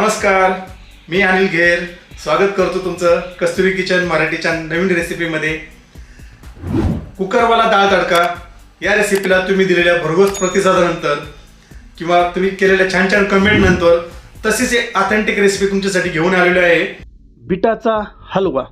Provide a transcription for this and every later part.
नमस्कार, मी अनिल घेर स्वागत करतो तुमचं कस्तुरी किचन मराठीच्या नवीन रेसिपीमध्ये। कुकरवाला डाळ तडका या रेसिपीला तुम्ही दिलेल्या भरघोस प्रतिसादानंतर किंवा तुम्ही केलेल्या छान छान कमेंट नंतर तशीच एक ऑथेंटिक रेसिपी तुमच्यासाठी घेऊन आलेलो आहे, बिटाचा हलवा।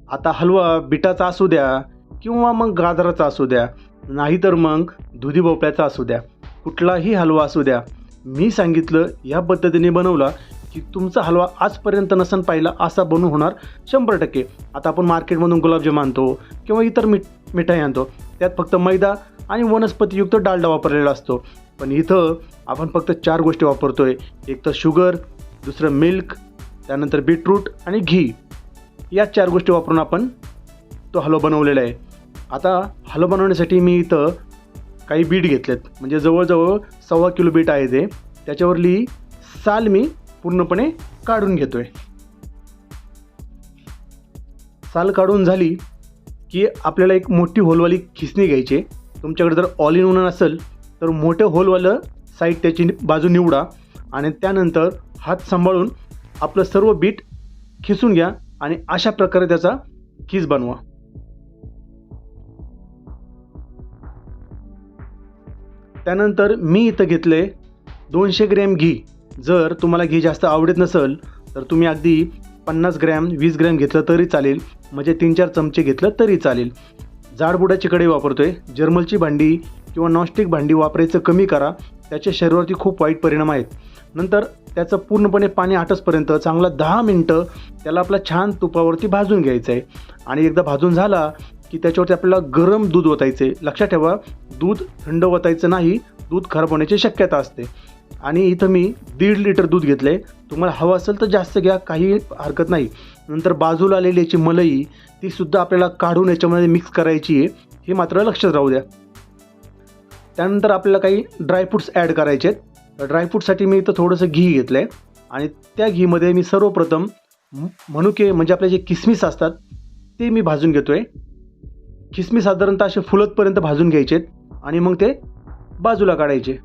आता हलवा बिटाचा असू द्या किंवा मग गाजराचा असू द्या, नाहीतर मग दुधी भोपळ्याचा असू द्या, कुठलाही हलवा असू द्या, मी सांगितलं या पद्धतीने बनवला की तुमचा हलवा आजपर्यंत नसन पाहिला असा बनवून होणार 100%। आता आपण मार्केटमधून गुलाबजाम आणतो किंवा इतर मिठाई आणतो, त्यात फक्त मैदा आणि वनस्पतीयुक्त डालडा वापरलेला असतो, पण इथं आपण फक्त 4 गोष्टी वापरतोय। एक तर शुगर, दुसरं मिल्क, त्यानंतर बीटरूट आणि घी, या 4 गोष्टी वापरून आपण तो हलवा बनवलेला आहे। आता हलवा बनवण्यासाठी मी इथं काही बीट घेतलेत, म्हणजे जवळजवळ 1.25 किलो बीट आहे ते, त्याच्यावरली साल मी पूर्णपणे काढून घेतोय। साल काढून झाली की आपल्याला एक मोठी होलवाली खिसणी घ्यायची। तुमच्याकडे जर ऑल इन वन असेल तर मोठं होलवालं साईड त्याची बाजू निवडा आणि त्यानंतर हात सांभाळून आपलं सर्व बीट खिसून घ्या आणि अशा प्रकारे त्याचा खीस बनवा। त्यानंतर मी इथं घेतले 200 ग्रॅम घी। जर तुम्हाला घी जास्त आवडत नसेल तर तुम्ही अगदी 50 ग्रॅम 20 ग्रॅम घेतलं तरी चालेल, म्हणजे 3-4 चमचे घेतलं तरी चालेल। जाडबुडाची कढई वापरतोय, जर्मलची भांडी किंवा नॉनस्टिक भांडी वापरायचं कमी करा, त्याच्या शरीरावरती खूप वाईट परिणाम आहेत। नंतर त्याचं पूर्णपणे पाणी आटसपर्यंत चांगला 10 मिनटं त्याला आपला छान तुपावरती भाजून घ्यायचं आहे आणि एकदा भाजून झाला की त्याच्यावरती आपल्याला गरम दूध ओतायचं आहे। लक्षात ठेवा, दूध थंड ओतायचं नाही, दूध खराब होण्याची शक्यता असते। आणि इथं मी 1.5 लिटर दूध घेतलं आहे, तुम्हाला हवं असेल तर जास्त घ्या, काही हरकत नाही। नंतर बाजूला आलेली याची मलाई तीसुद्धा आपल्याला काढून याच्यामध्ये मिक्स करायची आहे, हे मात्र लक्षात राहू द्या। त्यानंतर आपल्याला काही ड्रायफ्रूट्स ॲड करायचे आहेत। ड्रायफ्रूटसाठी मी इथं थोडंसं घी घेतलं आहे आणि त्या घीमध्ये मी सर्वप्रथम मनुके म्हणजे आपले जे किसमिस असतात ते मी भाजून घेतो आहे। किसमिस साधारणतः असे फुलतपर्यंत भाजून घ्यायचे आणि मग ते बाजूला काढायचे।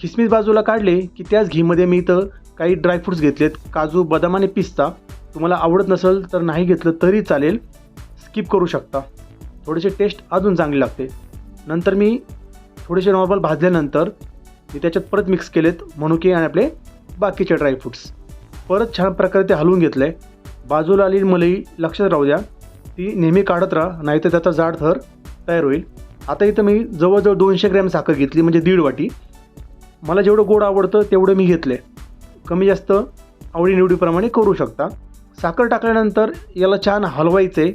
किसमिस बाजूला काढले की त्याच घीमध्ये मी इथं काही ड्रायफ्रूट्स घेतलेत, काजू, बदाम आणि पिस्ता। तुम्हाला आवडत नसेल तर नाही घेतलं तरी चालेल, स्किप करू शकता, थोडेसे टेस्ट अजून चांगली लागते। नंतर मी थोडेसे नॉर्मल भाजल्यानंतर मी त्याच्यात परत मिक्स केलेत मनुके आणि आपले बाकीचे ड्रायफ्रूट्स, परत छान प्रकारे ते हलवून घेतलं आहे। बाजूला आलेली मलाई लक्षात राहू द्या, ती नेहमी काढत राहा, नाहीतर त्याचा जाड थर तयार होईल। आता इथं मी जवळजवळ 200 ग्रॅम साखर घेतली, म्हणजे 1.5 वाटी। मला जेवढं गोड आवडतं तेवढं मी घेतले, कमी जास्त आवडीनिवडीप्रमाणे करू शकता। साखर टाकल्यानंतर याला छान हलवायचं आहे।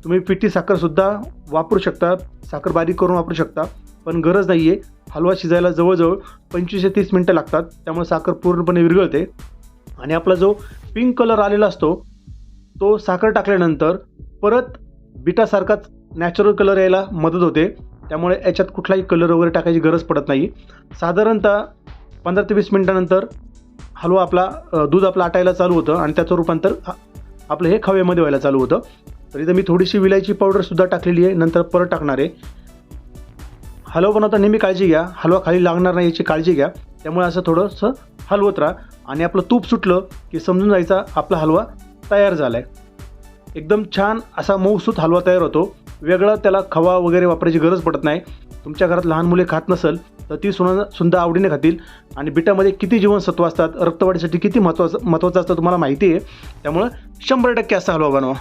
तुम्ही पिठी साखरसुद्धा वापरू शकता, साखर बारीक करून वापरू शकता, पण गरज नाही आहे। हलवा शिजायला जवळजवळ 25 ते 30 मिनटं लागतात, त्यामुळे साखर पूर्णपणे विरघळते आणि आपला जो पिंक कलर आलेला असतो तो साखर टाकल्यानंतर परत बिटासारखाच नॅचरल कलर यायला मदत होते, त्यामुळे याच्यात कुठलाही कलर वगैरे टाकायची गरज पडत नाही। साधारणतः 15 ते 20 मिनटानंतर हलवा आपला दूध आपलं आटायला चालू होतं आणि त्याचं रूपांतर आपलं हे खव्यामध्ये व्हायला चालू होतं। तर इथं मी थोडीशी विलायची पावडरसुद्धा टाकलेली आहे, नंतर परत टाकणार आहे। हलवा बनवता नेहमी काळजी घ्या, हलवा खाली लागणार नाही याची काळजी घ्या, त्यामुळे असं थोडंसं हलवत राहा आणि आपलं तूप सुटलं की समजून जायचा आपला हलवा तयार झाला आहे। एकदम छान असा मऊसूत हलवा तयार होतो, वेगळा त्याला खवा वगैरे वापरायची गरज पडत नाही। तुमच्या घरात लहान मुले खात नसेल तर ती सुद्धा आवडीने खातील आणि बिटामध्ये किती जीवनसत्व असतात, रक्तवाढीसाठी किती महत्त्वाचं असतं तुम्हाला माहिती आहे, त्यामुळं 100% असा हलवा बनवा।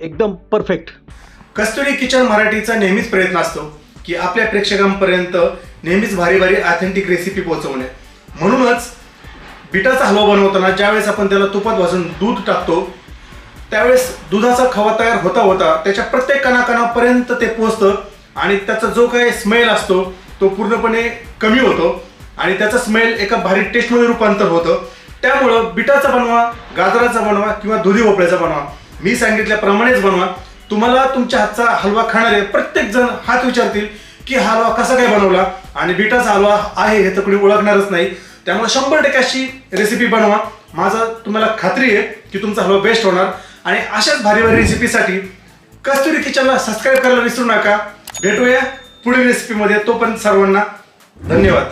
एकदम परफेक्ट। कस्तुरी किचन मराठीचा नेहमीच प्रयत्न असतो की आपल्या प्रेक्षकांपर्यंत नेहमीच भारी भारी ऑथेंटिक रेसिपी पोहोचवणे। म्हणूनच बिटाचा हलवा बनवताना ज्यावेळेस आपण त्याला तुपात भाजून दूध टाकतो त्यावेळेस दुधाचा खवा तयार होता होता त्याच्या प्रत्येक कणाकणापर्यंत ते पोहोचतं आणि त्याचा जो काही स्मेल असतो तो पूर्णपणे कमी होतो आणि त्याचा स्मेल एका भारी टेस्टमध्ये रूपांतर होतं। त्यामुळं बिटाचा बनवा, गाजराचा बनवा किंवा दुधी भोपळ्याचा बनवा, मी सांगितल्याप्रमाणेच बनवा, तुम्हाला तुमच्या हातचा हलवा खाणारे प्रत्येक जण हात विचारतील की हा हलवा कसा काय बनवला, आणि बीटाचा हलवा आहे हे तर कोणी ओळखणारच नाही. त्यामुळे 100% अशी रेसिपी बनवा. माझा तुम्हाला खात्री आहे की तुमचा हलवा बेस्ट होणार. आणि अशाच भारी भारी रेसिपीसाठी कस्तुरी किचनला सबस्क्राईब करायला विसरू नका. भेटूया पुढील रेसिपीमध्ये. तोपर्यंत सर्वांना धन्यवाद.